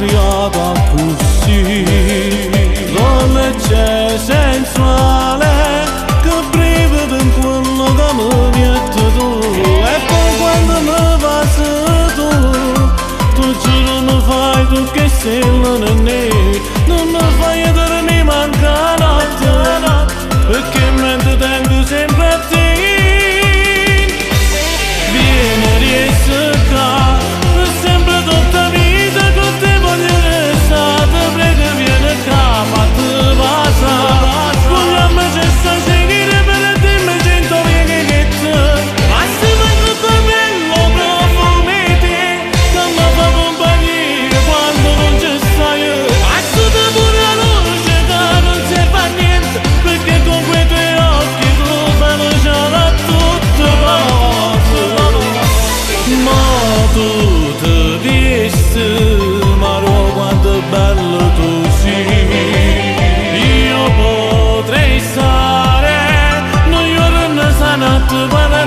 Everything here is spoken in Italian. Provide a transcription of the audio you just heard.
striata così, dolce sensuale che brivido in quello che mi viene tu. E poi quando mi passi tu giuro mi fai tu che sei l'anene, non mi fai dormire manca notte, perché mentre tengo sempre a te. Vieni a riesca, per sempre tutta vita con te voglio restare, te prego vieni qua, fatti passare, vogliamo cessare seguire per te mi sento bene che te, ma se vengo da bello profumete, che mi fa compagnia quando non ci stai, assuta pure la luce che non serve a niente, perché con quei tuoi occhi tu fai luciare a tutte cose. Ma tu ti visti, ma quanto bello tu sei. Io potrei stare, non io non sa notte, guarda